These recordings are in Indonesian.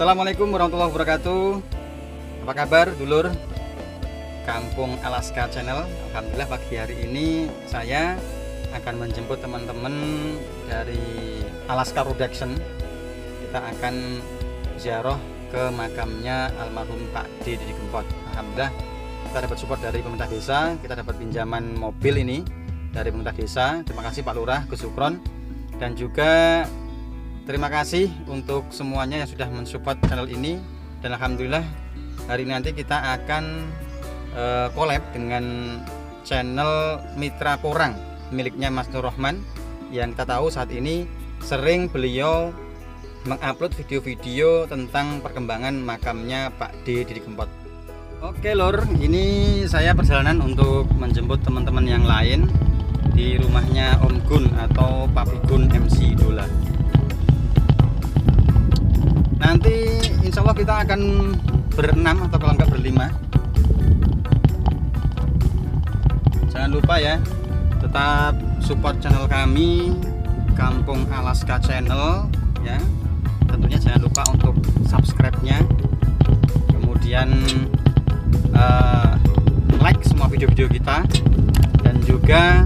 Assalamualaikum warahmatullahi wabarakatuh. Apa kabar dulur Kampung Alaska Channel? Alhamdulillah pagi hari ini saya akan menjemput teman-teman dari Alaska Production. Kita akan ziarah ke makamnya almarhum Pak D Didi Kempot. Alhamdulillah kita dapat support dari pemerintah desa, kita dapat pinjaman mobil ini dari pemerintah desa. Terima kasih Pak Lurah, Gus Sukron, dan juga terima kasih untuk semuanya yang sudah mensupport channel ini. Dan alhamdulillah hari ini nanti kita akan collab dengan channel Mitra Porang miliknya Mas Nur Rahman, yang kita tahu saat ini sering beliau mengupload video-video tentang perkembangan makamnya Pak D Didi Kempot. Oke lor, ini saya perjalanan untuk menjemput teman-teman yang lain di rumahnya Om Gun atau Papi Gun MC Idola. Nanti insya Allah kita akan berenam atau kalau enggak berlima. Jangan lupa ya, tetap support channel kami Kampung Alaska Channel ya. Tentunya jangan lupa untuk subscribe-nya, kemudian like semua video-video kita, dan juga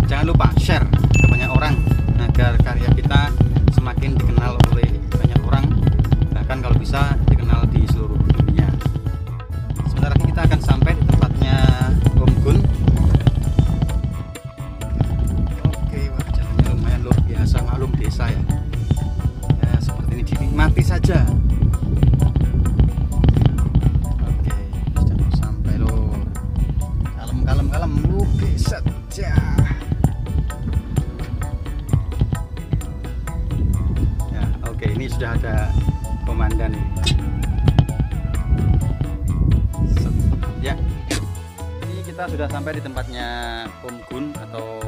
jangan lupa share ke banyak orang agar karya kita semakin dikenal oleh banyak orang, bahkan kalau bisa dikenal di seluruh dunia. Sebentar lagi kita akan sampai di tempatnya Om Gun. Oke, wah jalannya lumayan luar biasa, maklum desa ya. Ya seperti ini, dinikmati saja. Oke, sudah mau sampai loh. Kalem. Oke, saja. Ini sudah ada komandan ya. Ini kita sudah sampai di tempatnya Om Gun atau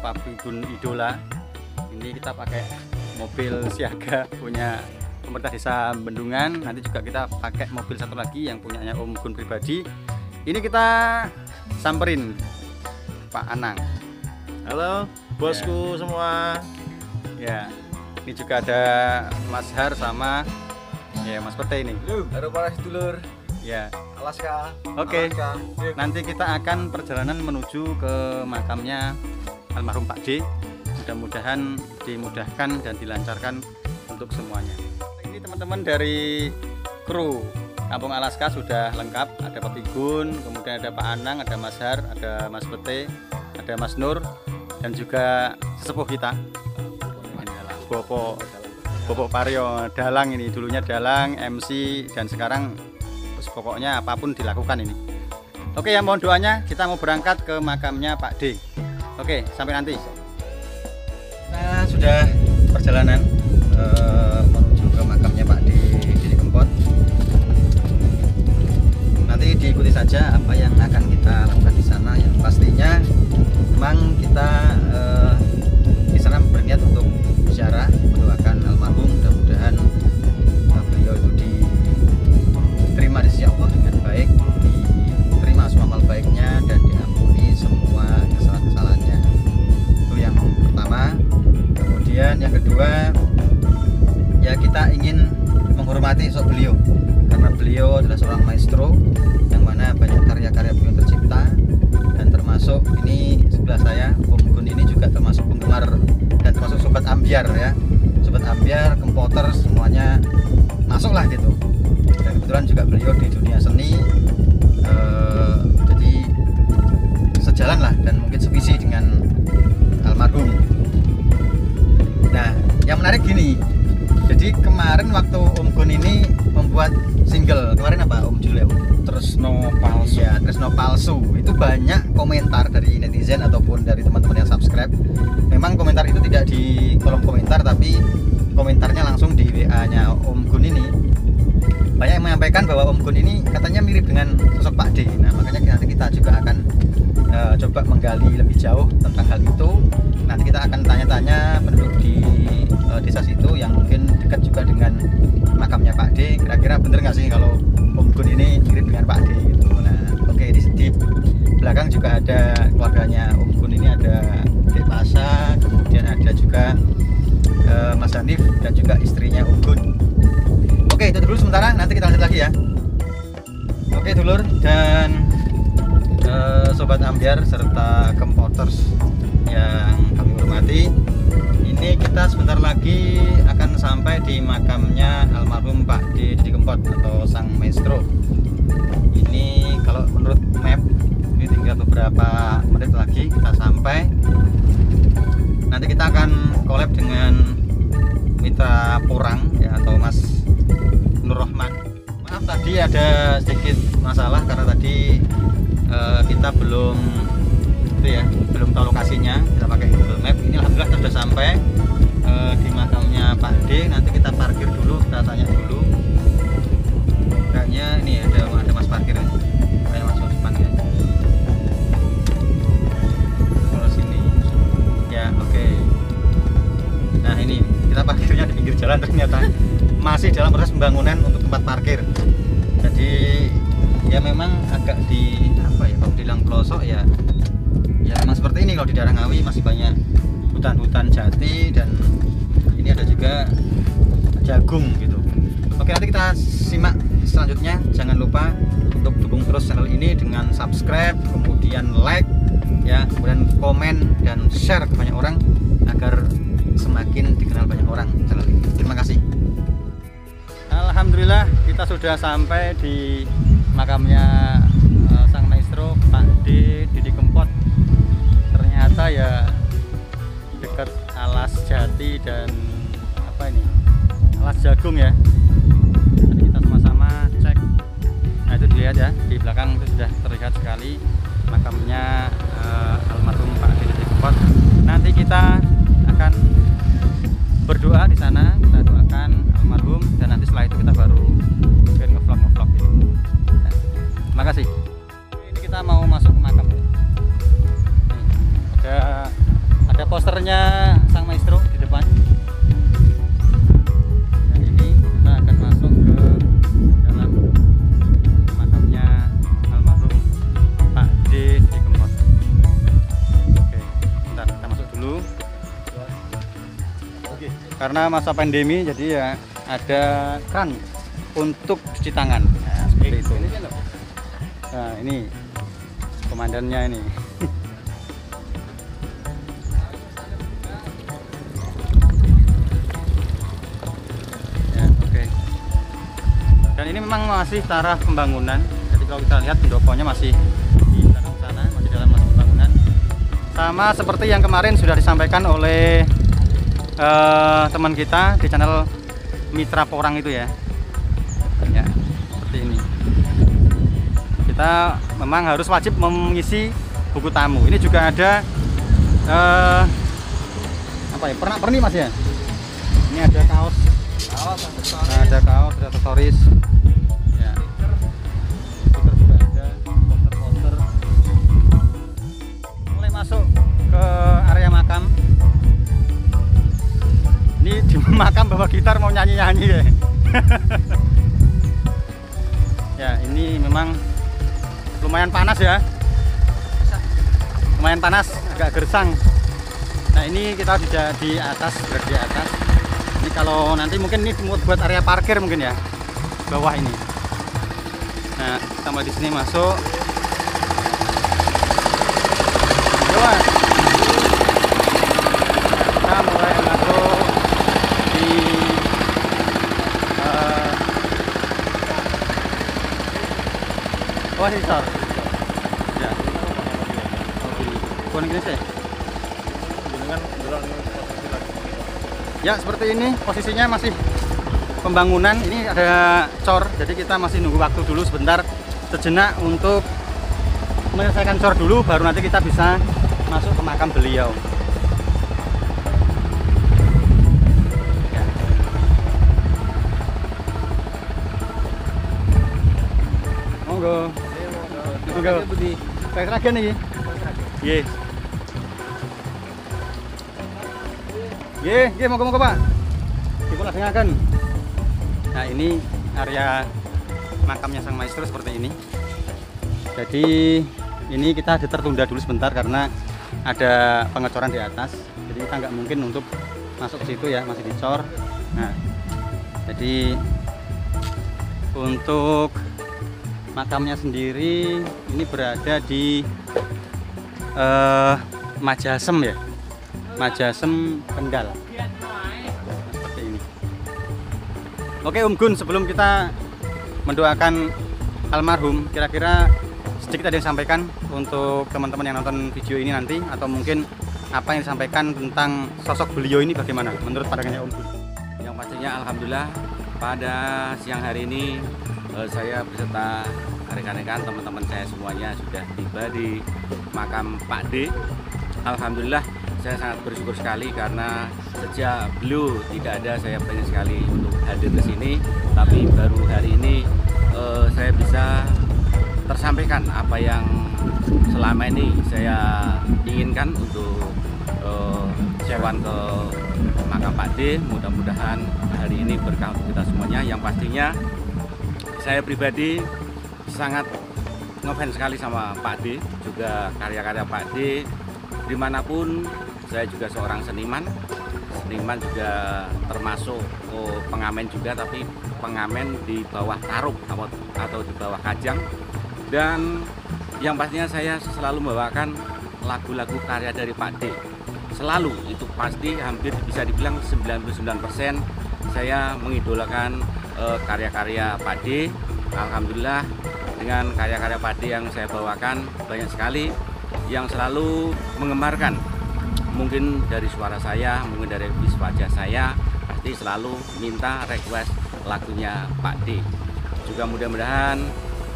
Papi Gun Idola. Ini kita pakai mobil siaga punya pemerintah desa Bendungan. Nanti juga kita pakai mobil satu lagi yang punyanya Om Gun pribadi. Ini kita samperin Pak Anang. Halo bosku ya. Semua ya. Ini juga ada Mas Har sama ya Mas Pete ini. Halo para sedulur ya Alaska. Oke. Alaska. Nanti kita akan perjalanan menuju ke makamnya almarhum Pak D. Mudah-mudahan dimudahkan dan dilancarkan untuk semuanya. Ini teman-teman dari kru Kampung Alaska sudah lengkap. Ada Papi Gun, kemudian ada Pak Anang, ada Mas Har, ada Mas Pete, ada Mas Nur, dan juga sesepuh kita Bopo Paryo Dalang. Ini dulunya Dalang MC dan sekarang pokoknya apapun dilakukan ini. Oke ya, mohon doanya, kita mau berangkat ke makamnya Pak D. Oke, sampai nanti. Kita sudah perjalanan menuju ke makamnya Pak D Didi Kempot. Nanti diikuti saja apa yang akan kita lakukan di sana. Yang pastinya memang kita di sana berniat untuk bicara, mendoakan almarhum. Mudah-mudahan beliau itu diterima di sisi Allah dengan baik, diterima semua amal baiknya, dan diampuni semua kesalahan-kesalahannya. Itu yang pertama. Kemudian yang kedua, ya kita ingin menghormati sosok beliau, karena beliau adalah seorang maestro yang mana banyak karya-karya beliau tercipta, dan termasuk ini sebelah saya Om Gun ini juga termasuk penggemar dan termasuk sobat ambiar ya, sobat ambiar, kempoter, semuanya masuklah gitu. Dan kebetulan juga beliau di dunia seni, jadi sejalan lah dan mungkin sevisi dengan almarhum. Nah yang menarik gini, jadi kemarin waktu Om Gun ini membuat single, kemarin apa Om Julio? Tresno Palsu. Ya, Tresno Palsu. Itu banyak komentar dari netizen ataupun dari teman-teman yang subscribe. Memang komentar itu tidak di kolom komentar, tapi komentarnya langsung di WA-nya Om Gun ini. Banyak yang menyampaikan bahwa Om Gun ini katanya mirip dengan sosok Pak D. Nah, makanya nanti kita juga akan coba menggali lebih jauh tentang hal itu. Nanti kita akan tanya-tanya penduduk di desa situ yang mungkin dekat juga dengan makamnya Pak D. Kira-kira bener nggak sih kalau Om Gun ini mirip dengan Pak D gitu. Nah, oke, di belakang juga ada keluarganya Om Gun ini, ada Dek Pasha, kemudian ada juga Mas Hanif dan juga istrinya Om Gun. Oke, itu dulu sementara, nanti kita lanjut lagi ya. Oke dulur dan sobat ambyar serta kempoters yang kami hormati, ini kita sebentar lagi akan sampai di makamnya almarhum Pak D. Didi Kempot atau Sang Maestro. Ini kalau menurut map ini tinggal beberapa menit lagi kita sampai. Nanti kita akan collab dengan mitra porang ya, atau Mas Nur Rahman. Maaf tadi ada sedikit masalah karena tadi kita belum tahu lokasinya, kita pakai Google Map. Ini alhamdulillah kita sudah sampai di makamnya Pak D. Nanti kita parkir dulu, kita tanya dulu. Kayaknya ini ada mas parkir ya. Kayak masuk depan ya. Kalau sini ya, oke. Nah ini kita parkirnya di pinggir jalan, ternyata masih dalam proses pembangunan untuk tempat parkir. Jadi ya memang agak di kalau bilang pelosok ya memang seperti ini. Kalau di daerah Ngawi masih banyak hutan-hutan jati dan ini ada juga jagung gitu. Oke, nanti kita simak selanjutnya. Jangan lupa untuk dukung terus channel ini dengan subscribe, kemudian like ya, kemudian komen dan share ke banyak orang agar semakin dikenal banyak orang channel ini. Terima kasih. Alhamdulillah kita sudah sampai di makamnya Sang Maestro Pak D. Didi Kempot. Ternyata ya dekat alas jati dan alas jagung ya. Nanti kita sama-sama cek. Nah itu dilihat ya, di belakang itu sudah terlihat sekali makamnya almarhum Pak D. Didi Kempot. Nanti kita akan berdoa di sana, kita doakan almarhum dan nanti setelah itu kita baru ngevlog gitu. Nah, terima kasih. Ini kita mau masuk ke makam. Ada posternya Sang Maestro di depan. Dan ini kita akan masuk ke dalam makamnya almarhum Pak D. Didi Kempot. Oke, bentar kita masuk dulu. Karena masa pandemi jadi ya ada kran untuk cuci tangan. Nah, seperti itu. Nah, ini komandannya ini. Ya, oke. Dan ini memang masih taraf pembangunan. Jadi kalau kita lihat pendoponya masih di belakang sana, masih dalam masa pembangunan. Sama seperti yang kemarin sudah disampaikan oleh teman kita di channel Mitra Porang itu ya. Ya, seperti ini. Kita memang harus wajib mengisi buku tamu. Ini juga ada pernak-pernik Mas ya. Ini ada kaos. Ada kaos, ada aksesoris. Ya. Stiker juga ada, poster-poster. Mulai masuk ke area makam. Ini di makam bawa gitar mau nyanyi-nyanyi ya. Ya, ini memang lumayan panas ya. Lumayan panas, agak gersang. Nah, ini kita di atas, berada di atas. Ini kalau nanti mungkin ini buat area parkir mungkin ya. Bawah ini. Nah, kita mulai di sini masuk. Coba. Kita mulai masuk di sensor. Ya. Bukan gini sih. Ya, seperti ini posisinya masih pembangunan. Ini ada cor, jadi kita masih nunggu waktu dulu sebentar sejenak untuk menyelesaikan cor dulu, baru nanti kita bisa masuk ke makam beliau. Monggo. Monggo. Saya seragam nih. Nggih. Nggih, monggo Pak. Dipun lajengaken. Nah, ini area makamnya Sang Maestro seperti ini. Jadi ini kita tertunda dulu sebentar karena ada pengecoran di atas. Jadi kita nggak mungkin untuk masuk ke situ ya, masih dicor. Nah, jadi Untuk makamnya sendiri ini berada di Majasem ya, Majasem Kendal. Seperti ini. Oke Om Gun, sebelum kita mendoakan almarhum, kira-kira sedikit ada yang sampaikan untuk teman-teman yang nonton video ini nanti, atau mungkin apa yang disampaikan tentang sosok beliau ini bagaimana menurut pandangannya Om Gun? Yang pastinya alhamdulillah pada siang hari ini saya beserta rekan-rekan teman-teman saya semuanya sudah tiba di makam Pak D. Alhamdulillah saya sangat bersyukur sekali karena sejak beliau tidak ada saya pengen sekali untuk hadir ke sini, tapi baru hari ini saya bisa tersampaikan apa yang selama ini saya inginkan untuk sewan ke makam Pak D. Mudah-mudahan hari ini berkah untuk kita semuanya. Yang pastinya saya pribadi sangat ngefans sekali sama Pak D, juga karya-karya Pak D. Dimanapun saya juga seorang seniman juga termasuk pengamen juga, tapi pengamen di bawah taruh atau di bawah kajang. Dan yang pastinya saya selalu membawakan lagu-lagu karya dari Pak D. Selalu, itu pasti hampir bisa dibilang 99% saya mengidolakan karya-karya Pak D. Alhamdulillah dengan karya-karya Pak D yang saya bawakan banyak sekali yang selalu menggemarkan. Mungkin dari suara saya, mungkin dari wajah saya, pasti selalu minta request lagunya Pak D. Juga mudah-mudahan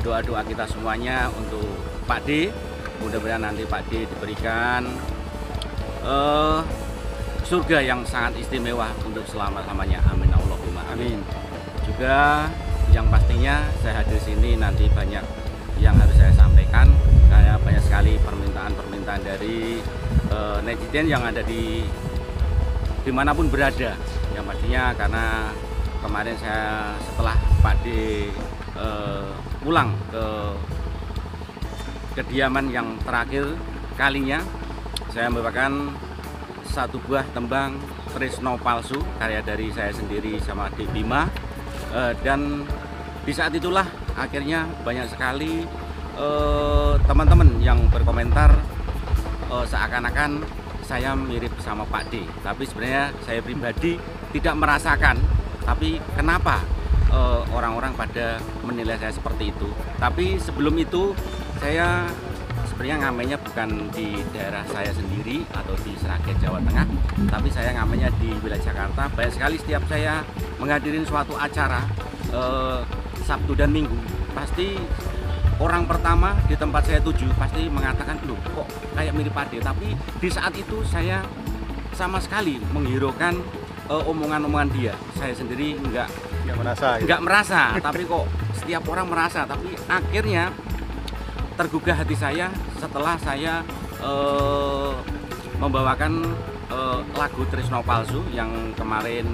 doa-doa kita semuanya untuk Pak D, mudah-mudahan nanti Pak D diberikan surga yang sangat istimewa untuk selama-lamanya. Amin Allahumma amin. Juga yang pastinya saya hadir sini nanti banyak yang harus saya sampaikan, karena banyak sekali permintaan dari netizen yang ada di dimanapun berada. Yang pastinya karena kemarin saya setelah Pak D pulang ke kediaman yang terakhir kalinya, saya membawakan satu buah tembang Tresno Palsu karya dari saya sendiri sama D. Bima. Dan di saat itulah akhirnya banyak sekali teman-teman yang berkomentar seakan-akan saya mirip sama Pak D. Tapi sebenarnya saya pribadi tidak merasakan. Tapi kenapa orang-orang pada menilai saya seperti itu? Tapi sebelum itu saya sebenarnya ngamennya bukan di daerah saya sendiri atau di Sragen Jawa Tengah, tapi saya ngamennya di wilayah Jakarta. Banyak sekali setiap saya menghadirin suatu acara Sabtu dan Minggu, pasti orang pertama di tempat saya tuju pasti mengatakan, loh kok kayak mirip Pak D. Tapi di saat itu saya sama sekali menghiraukan omongan-omongan dia. Saya sendiri nggak merasa, tapi kok setiap orang merasa. Tapi akhirnya tergugah hati saya setelah saya membawakan lagu Tresno Palsu yang kemarin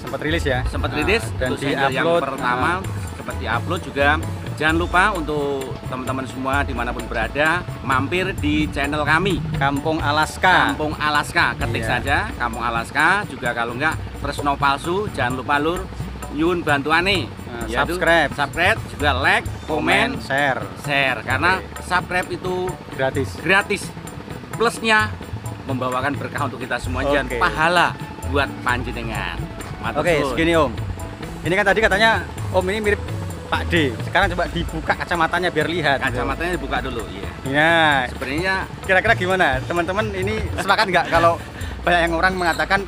sempat rilis ya, dan di upload yang pertama sempat di-upload juga. Jangan lupa untuk teman-teman semua dimanapun berada, mampir di channel kami Kampung Alaska. Ketik saja Kampung Alaska. Juga kalau enggak Tresno Palsu, jangan lupa lur nyun bantuane. Subscribe juga, like, komen, share. Karena subscribe itu gratis. Plusnya membawakan berkah untuk kita semua, dan pahala buat panjenengan. Oke, segini Om. Ini kan tadi katanya Om ini mirip Pak D. Sekarang coba dibuka kacamatanya biar lihat. Kacamatanya dibuka dulu, iya. Ya. Sebenarnya kira-kira gimana? Teman-teman ini sepakat nggak kalau banyak yang orang mengatakan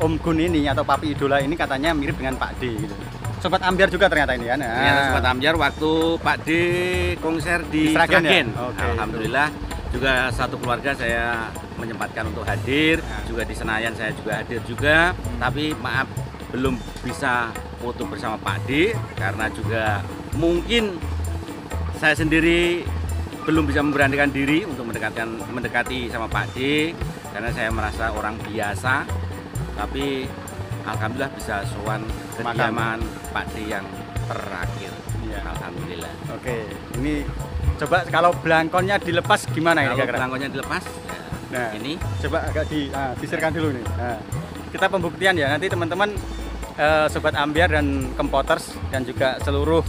Om Gun ini atau Papi Idola ini katanya mirip dengan Pak D gitu. Sobat Ambyar juga ternyata ini ya. Nah, Sobat Ambyar waktu Pak D konser di Sragen. Ya? Alhamdulillah juga satu keluarga saya menyempatkan untuk hadir. Juga di Senayan saya juga hadir juga. Tapi maaf belum bisa foto bersama Pak D karena juga mungkin saya sendiri belum bisa memberanikan diri untuk mendekati sama Pak D karena saya merasa orang biasa. Tapi alhamdulillah bisa sowan kediaman Pak D yang terakhir. Ya. Alhamdulillah. Oke, ini coba kalau belangkonnya dilepas gimana ini? Kalau belangkonnya dilepas, nah ini coba agak disirkan dulu nih. Nah, kita pembuktian ya, nanti teman-teman Sobat Ambiar dan Kempoters dan juga seluruh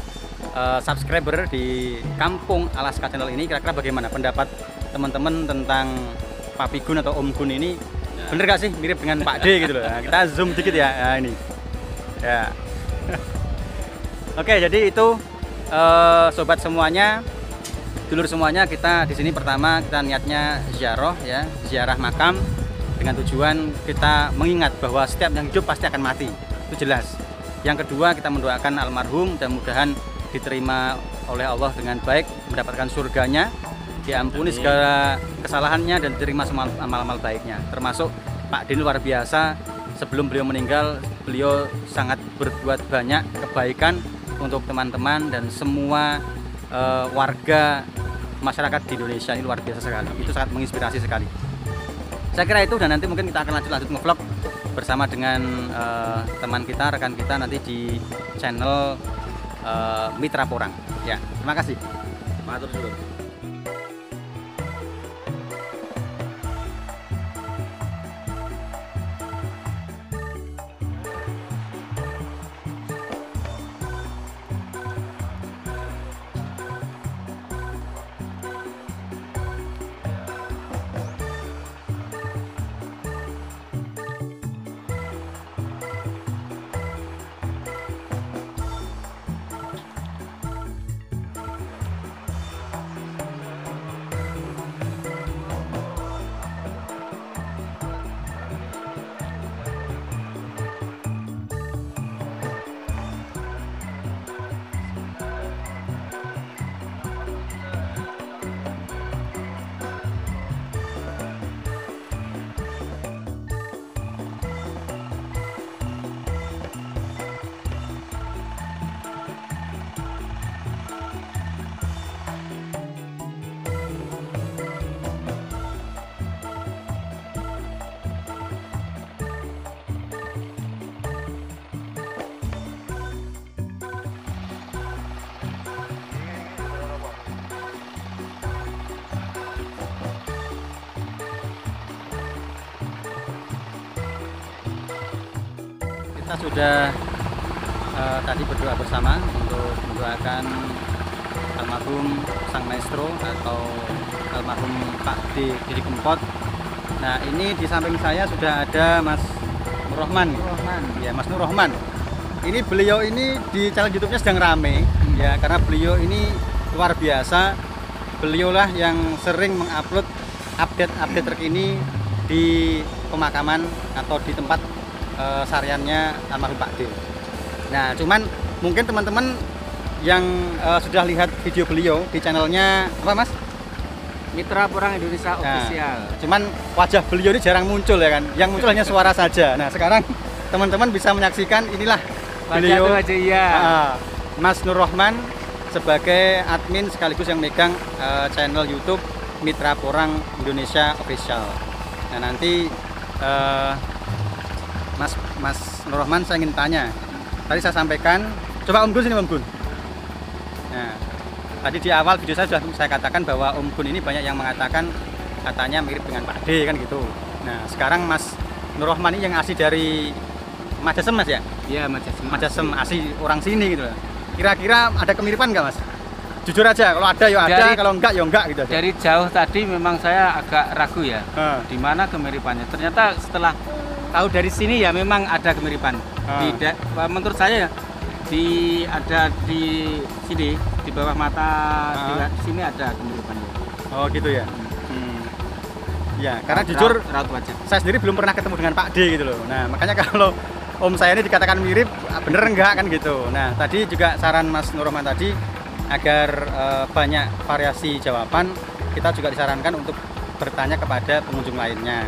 subscriber di Kampung Alaska Channel ini. Kira-kira bagaimana pendapat teman-teman tentang Papi Gun atau Om Gun ini? Bener gak sih mirip dengan Pak D gitu loh? Nah, kita zoom dikit ya, nah, ini ya. Oke, jadi itu sobat semuanya, dulur semuanya, kita di sini pertama kita niatnya ziarah ya, ziarah makam dengan tujuan kita mengingat bahwa setiap yang hidup pasti akan mati. Itu jelas. Yang kedua, kita mendoakan almarhum dan mudahan diterima oleh Allah dengan baik, mendapatkan surganya, diampuni segala kesalahannya dan diterima semua amal-amal baiknya. Termasuk Pak D luar biasa, sebelum beliau meninggal beliau sangat berbuat banyak kebaikan untuk teman-teman dan semua warga masyarakat di Indonesia. Ini luar biasa sekali, itu sangat menginspirasi sekali. Saya kira itu, dan nanti mungkin kita akan lanjut ngevlog bersama dengan teman kita, rekan kita nanti di channel Mitra Porang. Ya, terima kasih. Matur suwun. Kita sudah tadi berdoa bersama untuk mendoakan almarhum sang maestro atau almarhum Pak D Didi Kempot. Nah, ini di samping saya sudah ada Mas Nur Rahman. Ya, Mas Nur Rahman. Ini beliau ini di channel YouTube-nya sedang rame ya, karena beliau ini luar biasa. Beliaulah yang sering mengupload update terkini di pemakaman atau di tempat sariannya almarhum Pak D. Nah, cuman mungkin teman-teman yang sudah lihat video beliau di channelnya apa Mas? Mitra Porang Indonesia Official. Cuman wajah beliau ini jarang muncul ya kan? Yang muncul hanya suara saja. Nah, sekarang teman-teman bisa menyaksikan inilah beliau aja, iya. Mas Nur Rahman sebagai admin sekaligus yang megang channel YouTube Mitra Porang Indonesia Official. Nah, nanti Mas Nur Rahman, saya ingin tanya. Tadi saya sampaikan, coba Om Gun sini Om Gun. Nah, tadi di awal video saya sudah saya katakan bahwa Om Gun ini banyak yang mengatakan katanya mirip dengan Pak D kan gitu. Nah, sekarang Mas Nur Rahman ini yang asli dari Majasem Mas ya? Iya, Majasem. Majasem, asli orang sini gitu. Kira-kira ada kemiripan nggak Mas? Jujur aja, kalau ada ya ada, kalau enggak ya enggak gitu aja. Dari jauh tadi memang saya agak ragu ya, di mana kemiripannya. Ternyata setelah tahu dari sini ya memang ada kemiripan. Menurut saya ada di sini, di bawah mata di sini ada kemiripannya. Oh gitu ya. Ya, karena jujur raut wajah. Saya sendiri belum pernah ketemu dengan Pak D gitu loh. Nah, makanya kalau om saya ini dikatakan mirip, bener enggak kan gitu. Nah, tadi juga saran Mas Nur Rahman tadi agar banyak variasi jawaban, kita juga disarankan untuk bertanya kepada pengunjung lainnya.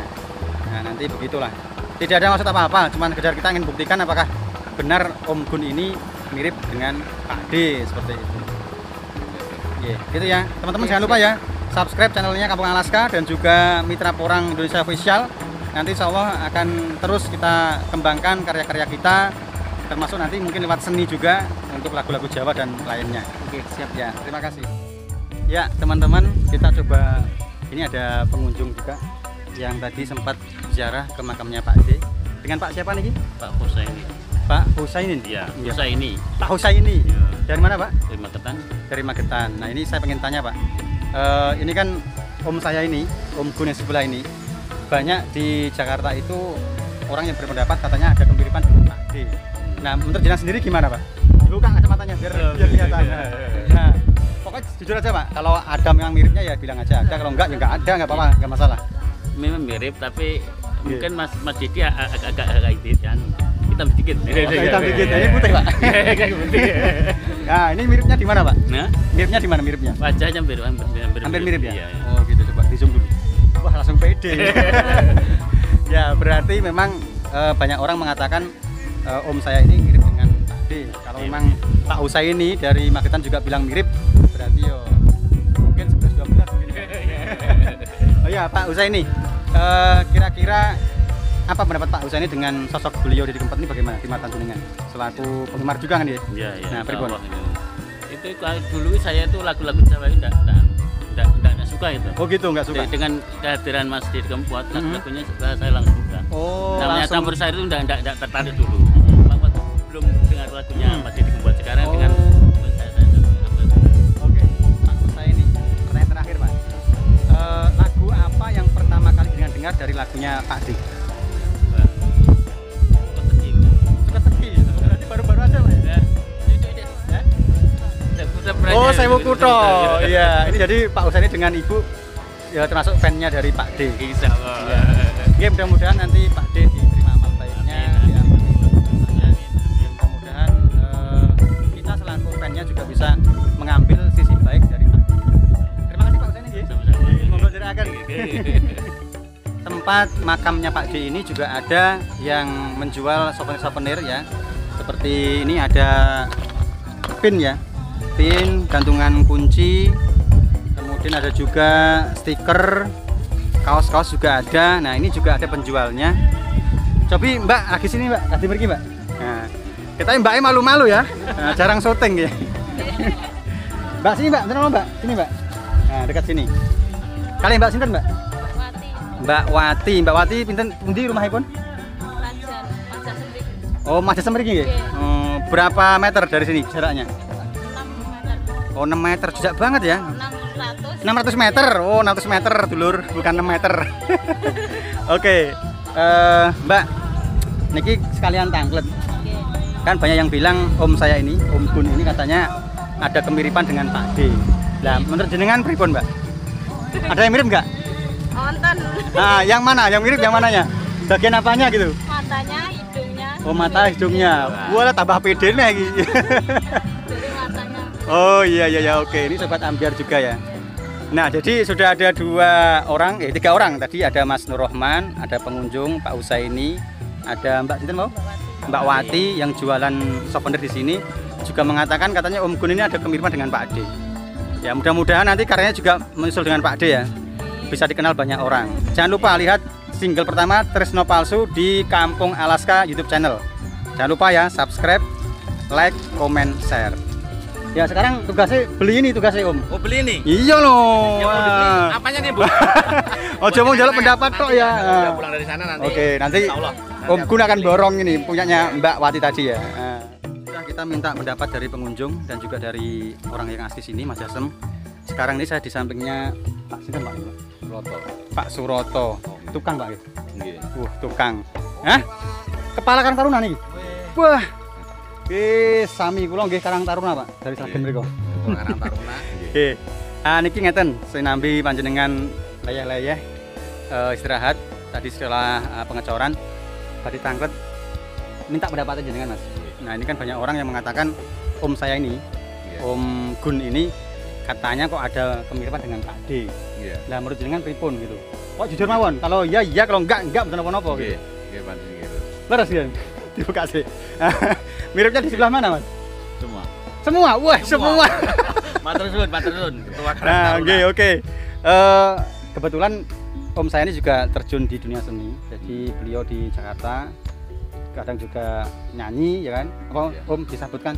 Nah, nanti begitulah. Tidak ada maksud apa-apa, cuman kejar kita ingin buktikan apakah benar Om Gun ini mirip dengan Pak D seperti itu. Gitu ya. Teman-teman jangan lupa ya, subscribe channelnya Kampung Alaska dan juga Mitra Porang Indonesia Official. Nanti insya Allah akan terus kita kembangkan karya-karya kita, termasuk nanti mungkin lewat seni juga untuk lagu-lagu Jawa dan lainnya. Oke, siap ya. Terima kasih. Ya, teman-teman, kita coba, ini ada pengunjung juga yang tadi sempat ziarah ke makamnya Pak D. Dengan Pak siapa nih? Pak Husaini. Pak Husainin. Iya, Husaini. Pak Husaini. Iya. Dari mana, Pak? Dari Magetan. Dari Magetan. Nah, ini saya pengen tanya, Pak. Ini kan om saya ini, Om Gun yang sebelah ini, banyak di Jakarta itu orang yang berpendapat katanya ada kemiripan dengan Pak D. Nah, menurut jenengan sendiri gimana, Pak? Dibuka kacamatanya biar kelihatan. Nah, pokoknya jujur aja, Pak. Kalau ada yang miripnya ya bilang aja ada, kalau enggak ya enggak ada, enggak apa-apa, enggak masalah. Memang mirip tapi mungkin Mas Didi agak hitam sedikit. Hitam sedikit. Ini putih, Pak. Nah, ini miripnya di mana, Pak? Nah, Miripnya di mana miripnya? wajahnya Hampir mirip ya? Iya. Oh gitu, coba di zoom dulu. Wah langsung pede. Ya berarti memang banyak orang mengatakan om saya ini mirip dengan Pak D. Kalau Iya. memang Pak Husaini dari Magetan juga bilang mirip, berarti yo mungkin 11-12 mungkin. Oh ya Pak Husaini, kira-kira apa pendapat Pak Husaini dengan sosok beliau di Kempot ini bagaimana di mata jenengan? Selaku penggemar juga kan dia? Iya. Nah, pripun? Itu dulu saya itu lagu-lagu Jawa itu enggak suka itu. Oh gitu, nggak suka? Dengan kehadiran Mas Didi Kempot, lagunya saya langsung suka. Oh, Namanya langsung. Campur Sari itu enggak tertarik dulu. Waktu belum dengar lagunya Mas Didi Kempot, sekarang dengan saya Oke, Pak Husaini, pertanyaan terakhir Pak. Lagu apa yang pertama kali dengan dengar dari lagunya Pak D? Suka Teki, berarti baru-baru aja Pak ya? Oh, Sewu Kutho. Iya, ini jadi Pak Husaini dengan Ibu ya termasuk fan-nya dari Pak D. Insya Allah. Ya. Oke, mudah-mudahan nanti Pak D diterima amal baiknya, diampuni dosanya. Mudah-mudahan kita selaku fan-nya juga bisa mengambil sisi baik dari Pak D. Terima kasih Pak Husaini. Monggo silakan. Tempat makamnya Pak D ini juga ada yang menjual souvenir-souvenir ya. Seperti ini ada pin ya. Pin, gantungan kunci, kemudian ada juga stiker, kaos-kaos juga ada. Nah ini juga ada penjualnya. Cobi Mbak, lagi sini Mbak, lagi pergi Mbak. Nah, kita Mbaknya malu-malu ya, nah, jarang syuting ya. Mbak sini Mbak, bener Mbak, sini Mbak. Nah dekat sini. Kalian Mbak sinten Mbak? Mbak Wati, pinten pundi rumahipun? Oh Mas Semriki nggih. Oh, berapa meter dari sini jaraknya? 6 meter, jejak banget ya. 600 meter. Oh, 600 meter dulur, bukan 6 meter. Oke. Mbak, niki sekalian tanglet. Kan banyak yang bilang om saya ini, Om Gun ini katanya ada kemiripan dengan Pak D. Lah, menurut jenengan pripun, Mbak? Ada yang mirip nggak? Nonton Nah, yang mana? Yang mirip yang mananya? Bagian apanya gitu? matanya, hidungnya. Oh, mata hidungnya. Wah, tambah pede nih lagi. Jadi matanya. Oh iya oke, ini sobat ambiar juga ya. Nah jadi sudah ada tiga orang tadi, ada Mas Nur Rohman, ada pengunjung Pak Husaini, ada Mbak Sinten mau? Mbak Wati yang jualan souvenir di sini juga mengatakan katanya Om Gun ini ada kemiripan dengan Pak D. Ya mudah-mudahan nanti karyanya juga menyusul dengan Pak D ya, bisa dikenal banyak orang. Jangan lupa lihat single pertama Tresno Palsu di Kampung Alaska YouTube channel. Jangan lupa ya subscribe, like, comment, share. Ya sekarang tugasnya beli ini tugasnya Om. Oh beli nih? Iya loh. Yang mau dibeli apanya nih Bu? Oh coba jaluk pendapat tok ya. Udah pulang dari sana nanti. Oke nanti Insya Allah. Om Gun akan borong ini punyanya Mbak Wati tadi ya. Sudah kita minta pendapat dari pengunjung dan juga dari orang yang asli sini Mas Jasem. Sekarang ini saya di sampingnya Pak Sinten Pak Suroto. Pak Suroto. Tukang Pak. Nggih. Tukang. Hah? Kepala Karang Taruna nih. Wah. Sami kula nggih Karang Taruna, Pak. Dari Sragen mriku. Oh, Karang Taruna. Nggih. Niki ngeten, sinambi panjenengan leyeh-leyeh istirahat tadi setelah pengecoran tadi tangklet minta pendapat jenengan Mas. Nah, ini kan banyak orang yang mengatakan om saya ini, Om Gun ini katanya kok ada kemiripan dengan Pak D. Iya. Lah menurut jenengan pripun gitu. Kok jujur mawon, kalau iya iya, kalau enggak betul napa-napa gitu. Nggih, pantes gitu. Leres ya. Dibuka sih. Miripnya di sebelah mana, Mas? Semua. Semua. Wah, semua. Matur suwun. Ketua Karang Nah, Taruna. oke. Kebetulan om saya ini juga terjun di dunia seni. Jadi beliau di Jakarta kadang juga nyanyi ya kan. Apa Iya. Om disebutkan?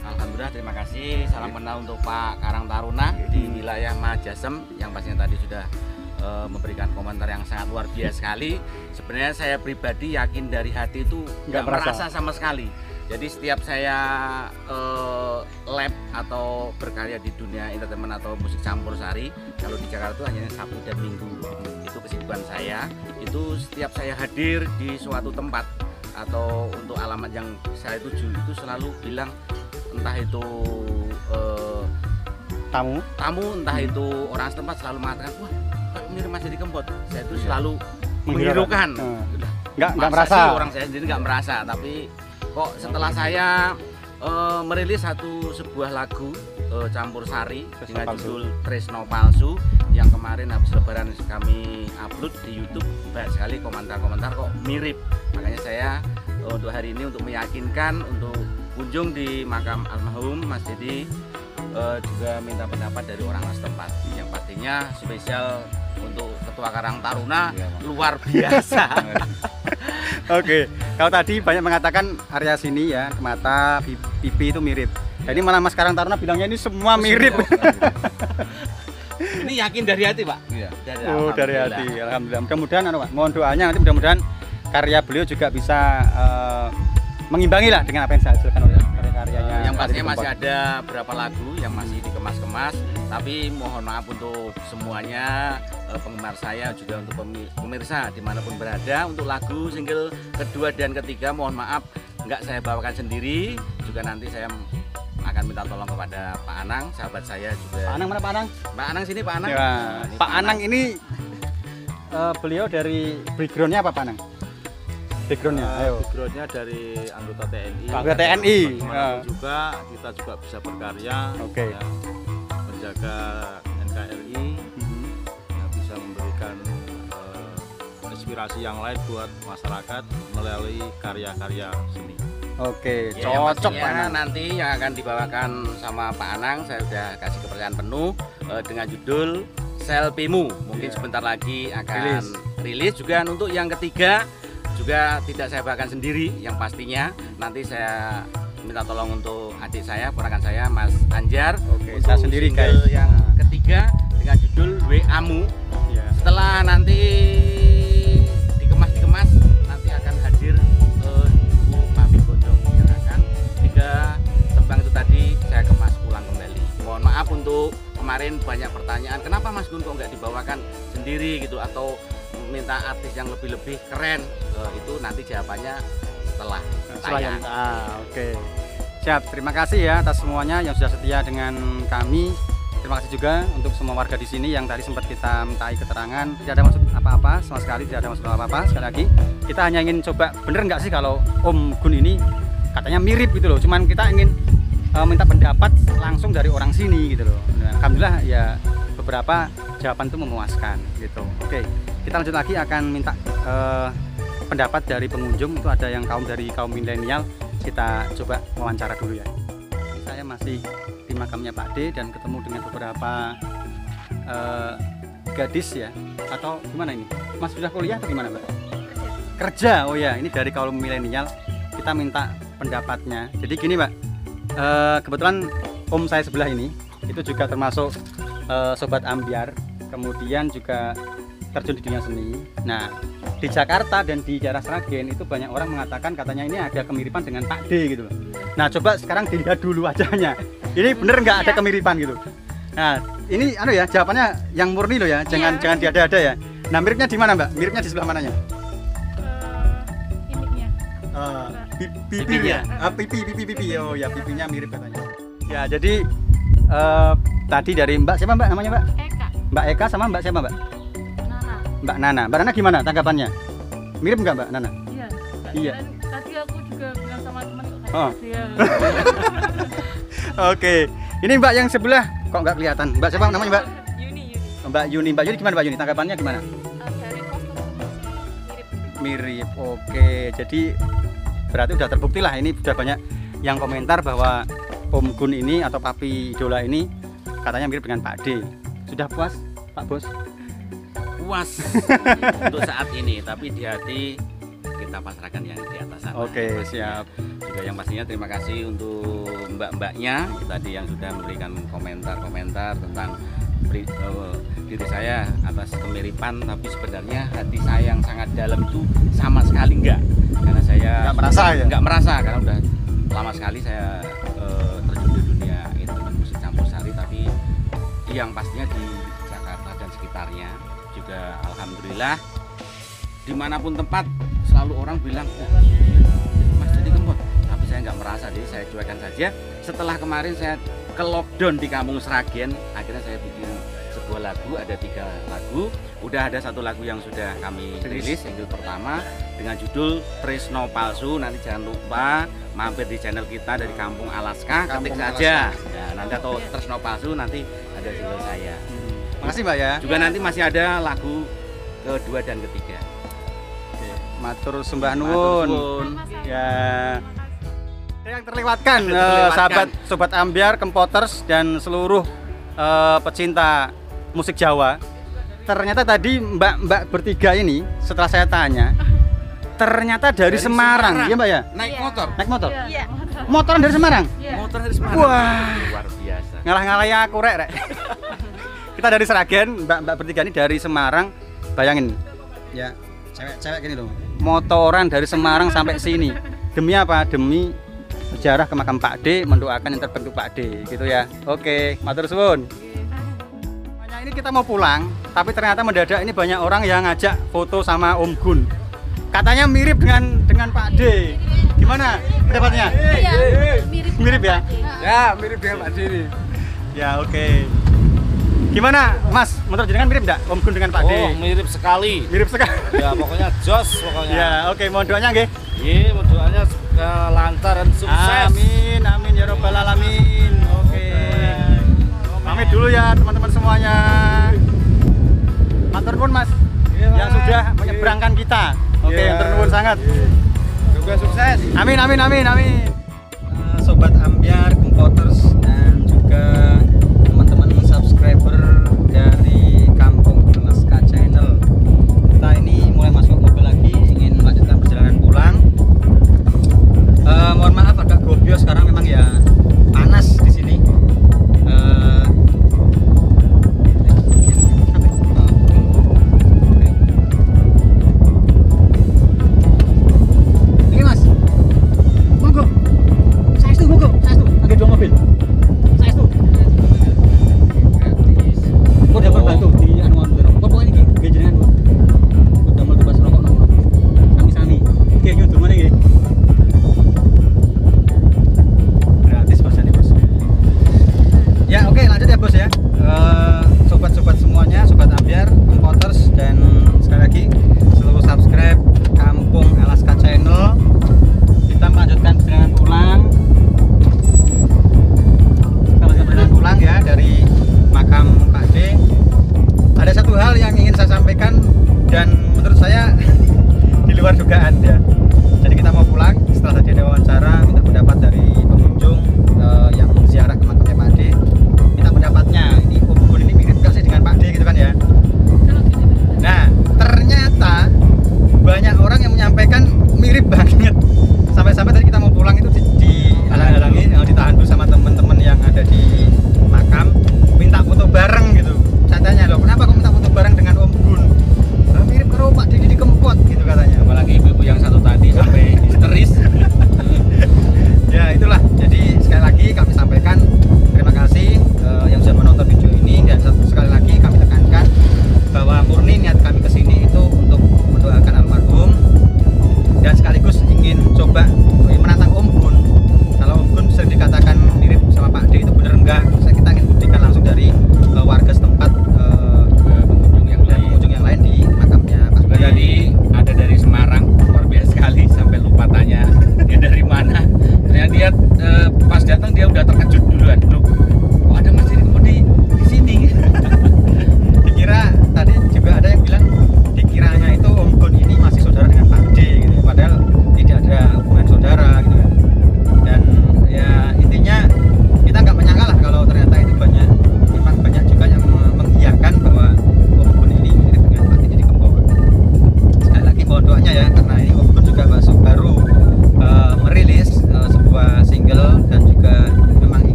Alhamdulillah terima kasih. Salam kenal untuk Pak Karang Taruna di wilayah Majasem yang pastinya tadi sudah memberikan komentar yang sangat luar biasa sekali. Sebenarnya saya pribadi yakin dari hati itu nggak merasa sama sekali. Jadi setiap saya lab atau berkarya di dunia entertainment atau musik campur sari, kalau di Jakarta itu hanya Sabtu dan Minggu. Itu kesibukan saya. Itu setiap saya hadir di suatu tempat atau untuk alamat yang saya tuju itu selalu bilang, entah itu tamu entah itu orang setempat selalu mengatakan, wah kok mirip Mas Deddy Kempot. Saya itu selalu menghirukan. Nggak merasa sih, orang saya sendiri nggak merasa, tapi kok setelah saya merilis sebuah lagu campur sari dengan judul Tresno Palsu yang kemarin habis lebaran kami upload di YouTube, banyak sekali komentar-komentar kok mirip. Makanya saya untuk hari ini untuk meyakinkan untuk kunjung di makam almarhum Mas Deddy juga minta pendapat dari orang setempat yang pastinya spesial untuk Ketua Karang Taruna luar biasa. Oke, kalau tadi banyak mengatakan area sini ya, mata, pipi itu mirip. Jadi malah Mas Karang Taruna bilangnya ini semua mirip. Ini yakin dari hati, Pak? Iya. Dari hati. Alhamdulillah. Mudah-mudahan Pak, mohon doanya nanti mudah-mudahan karya beliau juga bisa mengimbangi lah dengan apa yang saya hasilkan oleh karya-karyanya. Yang pastinya masih ada beberapa lagu yang masih dikemas-kemas, tapi mohon maaf untuk semuanya, penggemar saya juga untuk pemirsa dimanapun berada, untuk lagu single kedua dan ketiga mohon maaf nggak saya bawakan sendiri, juga nanti saya akan minta tolong kepada Pak Anang, sahabat saya juga. Pak Anang mana Pak Anang? Pak Anang sini Pak Anang. Ya, Pak Anang ini beliau dari backgroundnya apa Pak Anang? Backgroundnya, ayo. Backgroundnya dari anggota TNI. Anggota TNI. Juga kita juga bisa berkarya. Oke. Ya, menjaga NKRI, ya, bisa memberikan inspirasi yang lain buat masyarakat melalui karya-karya seni. Oke, Ya, cocok Pak Anang. nanti yang akan dibawakan sama Pak Anang, saya sudah kasih kepercayaan penuh dengan judul Selfie-mu. Mungkin sebentar lagi akan rilis juga. Untuk yang ketiga juga tidak saya bawakan sendiri, yang pastinya nanti saya minta tolong untuk adik saya, ponakan saya Mas Anjar. Oke, saya sendiri single guys. yang ketiga dengan judul WA-mu. Ya. Setelah nanti dikemas nanti akan hadir Ibu Papi Godong yang akan 3 tembang itu tadi saya kemas ulang kembali. Mohon maaf untuk kemarin banyak pertanyaan, kenapa Mas Gun kok nggak dibawakan sendiri gitu, atau minta artis yang lebih keren. Itu nanti jawabannya setelah tayang. Oke. Siap, terima kasih ya atas semuanya yang sudah setia dengan kami. Terima kasih juga untuk semua warga di sini yang tadi sempat kita mintai keterangan. Tidak ada maksud apa-apa, sama sekali tidak ada maksud apa-apa. Sekali lagi, kita hanya ingin coba, bener nggak sih kalau Om Gun ini katanya mirip gitu loh. Cuman kita ingin minta pendapat langsung dari orang sini gitu loh. Nah, alhamdulillah ya beberapa jawaban itu memuaskan gitu. Oke, kita lanjut lagi akan minta pendapat dari pengunjung. Itu ada yang dari kaum milenial, kita coba wawancara dulu ya. Saya masih di makamnya Pak D dan ketemu dengan beberapa gadis ya, atau gimana ini? Mas sudah kuliah atau gimana Mbak? Kerja. Oh ya, ini dari kaum milenial, kita minta pendapatnya. Jadi gini Mbak, kebetulan om saya sebelah ini itu juga termasuk sobat ambyar, kemudian juga terjun di dunia seni. Nah, di Jakarta dan di daerah Sragen itu banyak orang mengatakan katanya ini ada kemiripan dengan Pak D gitu loh. Nah, coba sekarang dilihat dulu wajahnya. Ini bener nggak ada kemiripan gitu? Nah, ini ya jawabannya yang murni loh ya, jangan diada-ada ya. Nah, miripnya di mana Mbak? Miripnya di sebelah mananya? Pipinya. Pipi. Oh ya, pipinya mirip katanya. Ya, jadi tadi dari Mbak siapa Mbak namanya Mbak? Eka. Mbak Eka sama Mbak siapa Mbak? Nana. Mbak Nana. Mbak Nana gimana tanggapannya? Mirip nggak Mbak Nana? Iya. Iya. Tadi aku juga bilang sama teman Oh. dia. Oke. Ini Mbak yang sebelah kok nggak kelihatan. Mbak siapa namanya Mbak? Yuni. Mbak Yuni. Mbak Yuni gimana Mbak Yuni? Tanggapannya gimana? Dari kostum Mirip. Oke. Jadi berarti udah terbukti lah, ini sudah banyak yang komentar bahwa Om Gun ini atau Papi Idola ini katanya mirip dengan Pak D. Sudah puas Pak Bos? Puas untuk saat ini, tapi di hati kita pasrahkan yang di atas sana. Oke, siap. Juga yang pastinya terima kasih untuk mbak-mbaknya tadi yang sudah memberikan komentar-komentar tentang diri saya atas kemiripan, tapi sebenarnya hati saya yang sangat dalam itu sama sekali enggak, karena saya Nggak merasa ya? Enggak merasa, karena udah lama sekali saya terjun di dunia instrumen musik campur sari, tapi yang pastinya di Jakarta dan sekitarnya juga alhamdulillah dimanapun tempat selalu orang bilang, oh, Mas Didi Kempot, tapi saya nggak merasa, jadi saya cuekan saja. Setelah kemarin saya ke lockdown di Kampung Sragen, akhirnya saya bikin sebuah lagu, ada 3 lagu. Udah ada 1 lagu yang sudah kami rilis, single pertama dengan judul Tresno Palsu. Nanti jangan lupa mampir di channel kita dari Kampung Alaska, ketik saja. Ya, nanti atau Tresno Palsu, nanti ada single saya. Makasih Mbak ya. Juga nanti masih ada lagu kedua dan ketiga. Matur sembah Matur nuwun. suwun. Ya. Yang terlewatkan, Terlewatkan. sobat Ambyar, Kempoters dan seluruh pecinta musik Jawa. Ternyata tadi mbak bertiga ini setelah saya tanya, ternyata dari Semarang. Iya Mbak ya? Naik Iya. motor. Naik motor. Iya. Motoran dari Semarang. Iya. Motor dari Semarang. Wah. Luar biasa. Ngalah-ngalahin aku rek. Kita dari Sragen, mbak bertiga ini dari Semarang. Bayangin ya, cewek gini loh, motoran dari Semarang sampai sini. Demi apa? Demi berziarah ke makam Pak D, mendoakan yang terbaik untuk Pak D, gitu ya. Oke, matur suwun. Makanya ini kita mau pulang, tapi ternyata mendadak ini banyak orang yang ngajak foto sama Om Gun. Katanya mirip dengan Pak D. Gimana pendapatnya? Iya. Mirip ya? Ya, mirip dengan Pak Diri. Ya, oke. Gimana, Mas? Menurut jenengan mirip enggak Om Gun dengan Pak D? Oh, mirip sekali. Mirip sekali. Ya, pokoknya jos pokoknya. Ya, oke, mohon doanya nggih. Iya, doanya lancar dan sukses. Amin, amin ya robbal alamin. Oke. Pamit dulu ya teman-teman semuanya. Matur nuwun Mas yang sudah menyeberangkan kita. Oke, Iya. matur nuwun sangat. Juga sukses. Amin, amin, amin, amin. Sobat Ambyar, Kempoters dan juga teman-teman subscriber dari Kampung Alaska Channel. Kita ini mulai masuk mobil lagi, ingin melanjutkan perjalanan pulang. Mohon maaf agak gobios sekarang, memang ya panas di sini. Ini Mas, monggo. Saya itu monggo, ada 2 mobil. Saya itu. Kok dapat bantu di anu pokoknya iki nggih jenengan kok. Kok damel bebas rokok nopo. Sami-sami. Oke, nyudur mana nggih? Gratis Bos ini Bos. Ya, oke, lanjut ya Bos ya. Sobat-sobat semuanya, sobat Ambyar, Kempoters dan sekali lagi seluruh subscribe Kampung Alaska Channel. Kita melanjutkan perjalanan pulang. Pulang ya dari makam Pak D. Ada satu hal yang ingin saya sampaikan dan menurut saya di luar dugaan ya. Jadi kita mau pulang, setelah tadi ada wawancara, minta pendapat dari pengunjung yang ziarah ke makamnya Pak D. Minta pendapatnya, ini Om ini mirip gak sih dengan Pak D gitu kan ya. Kalau gini Nah, ternyata banyak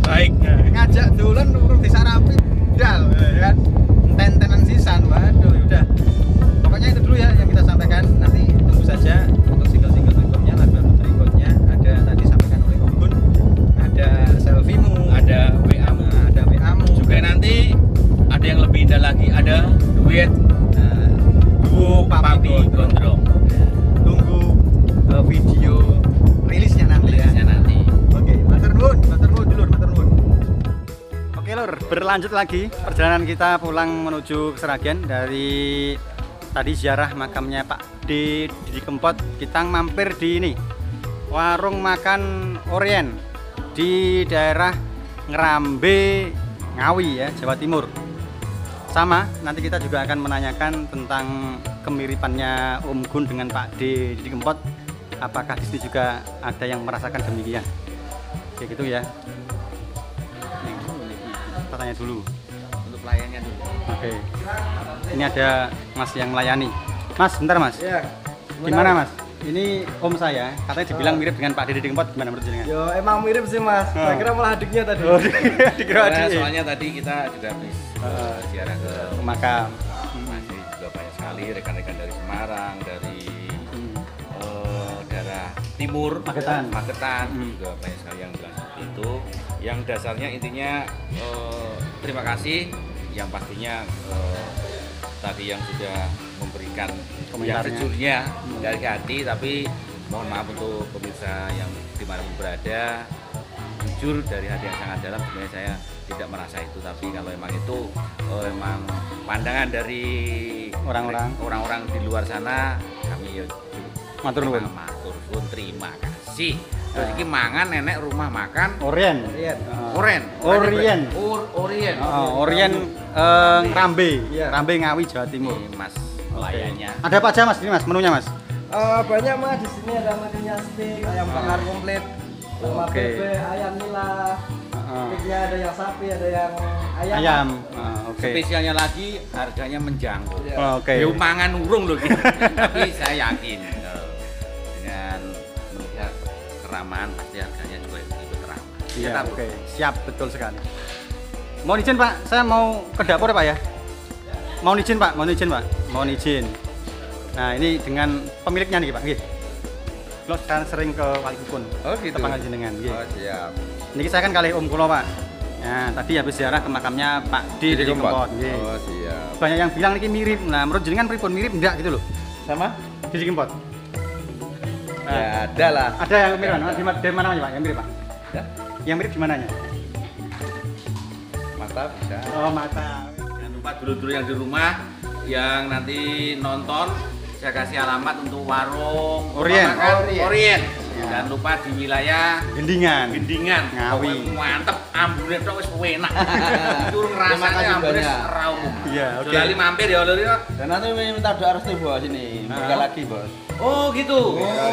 Baik. Ngajak dolan urung disarapi dal ya kan. Enten-entenan sisan. Waduh, udah. Pokoknya itu dulu ya yang kita sampaikan. Nanti tunggu saja untuk single-single berikutnya, lagu-lagu berikutnya. Ada tadi sampaikan oleh Om Gun, ada selfie-mu, Ada WA-mu. ada WA-mu. Juga nanti ada yang lebih indah lagi, ada duet duo Papi Gondrong. Tunggu video rilisnya nanti ya. Rilisnya nanti. Oke, matur nuwun dulur, matur nuwun. Oke lur, berlanjut lagi perjalanan kita pulang menuju ke Seragen. Dari tadi ziarah makamnya Pak D di Kempot, kita mampir di ini warung makan Orien di daerah Ngerambe, Ngawi ya, Jawa Timur. Sama, nanti kita juga akan menanyakan tentang kemiripannya Om Gun dengan Pak D di Kempot. Apakah di sini juga ada yang merasakan demikian? Kayak gitu ya. Nih, kita tanya dulu. Untuk pelayannya dulu. Oke. Ini ada Mas yang melayani. Mas, bentar Mas. Iya. Gimana Mas? Ini om saya, katanya dibilang mirip dengan Pak D di Kempot. Gimana menurut jenengan? Yo emang mirip sih Mas. Saya kira malah adiknya tadi. Oh, dikira Karena adik. soalnya tadi kita juga habis ziarah ke Makam. masih juga banyak sekali rekan-rekan dari Semarang, dari daerah timur, Magetan. juga banyak sekali yang bilang seperti itu. Yang dasarnya intinya terima kasih, yang pastinya tadi yang sudah memberikan yang Komentarnya. sejujurnya dari hati, tapi mohon maaf untuk pemirsa yang dimanapun berada, jujur dari hati yang sangat dalam, sebenarnya saya tidak merasa itu, tapi kalau emang itu emang pandangan dari orang-orang di luar sana, kami ya Matur nuwun. matur suwun, terima kasih. Terus iki mangan nenek rumah makan Orien. Oren. Orien. Orien. Orien Ngerambe. Iya. Ngerambe Ngawi, Jawa Timur. Ini Mas pelayannya. Ada apa aja Mas ini Mas menunya Mas? Banyak Mas di sini ada menunya steak, ayam bakar komplit, sama Oke. bebek, ayam nila. Steaknya ada yang sapi, ada yang ayam. Ayam. Oke. Spesialnya lagi harganya menjangkau. Iya. Oke. Ya mangan urung loh gitu. Tapi saya yakin dengan melihat keramaan pasti harganya juga ikut ramah. Iya, Tetap. oke. Siap, betul sekali. Mohon izin Pak, saya mau ke dapur ya Pak ya? Mohon izin Pak, mohon izin Pak. Mohon izin. Nah, ini dengan pemiliknya nih Pak. Nggih. Lo sekarang sering ke Walikukun. Oh, gitu. Tepang jenengan. Nggih. Oh, siap. Niki saya kan kali om kula Pak. Nah, tadi habis ziarah ke makamnya Pak D di Kempot. Nggih. Oh, siap. Banyak yang bilang niki mirip. Nah, menurut jenengan pripun mirip enggak gitu loh? Sama? Di Kempot. Ya, ada lah. Ada yang mirip di mana Pak? Yang mirip Pak? Ya, Yang mirip di mananya? mata bisa. Oh, mata. Jangan lupa dulu-dulu yang di rumah yang nanti nonton, saya kasih alamat untuk warung Orien. rumah makan Orien. Ya. Jangan lupa di wilayah Gendingan. Gendingan, Ngawi. Pokoknya mantep, ambune tok wis enak. Itu Terima rasanya kasih ambune banyak. ora umum. Iya, oke. Jolali mampir ya Lur ya. Dan nanti minta doa restu bos sini. Mereka lagi bos. Oh gitu.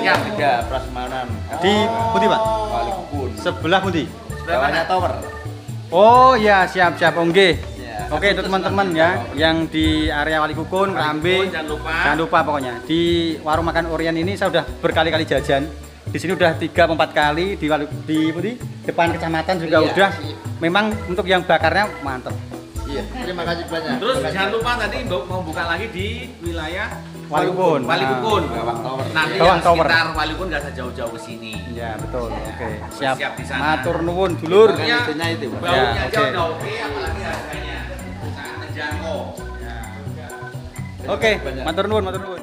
Ya, Tiga prasmanan. Di Putih Pak? Walikukun. Sebelah Putih. Bawahnya tower. Oh ya, siap-siap. Oke. Ya. Oke, itu teman-teman ya yang di area Walikukun, Ngerambe. Jangan lupa. Jangan lupa pokoknya. Di warung makan Orien ini saya udah berkali-kali jajan. Di sini udah 3-4 kali di Putih, depan kecamatan juga Iya. udah. Memang untuk yang bakarnya mantep. Iya. Terima kasih banyak. Terus jangan lupa tadi mau buka lagi di wilayah Walikukun. Walikukun. Bawang tower. Nanti Bawang yang tower. sekitar Walikukun nggak usah jauh-jauh ke sini. Ya, betul. Oke, siap. Siap di sana. Matur nuwun dulur. Pokoknya Intinya itu, Pak. baunya Ya, aja oke. udah oke, apalagi harganya sangat terjangkau. Oke, matur nuwun, matur nuwun.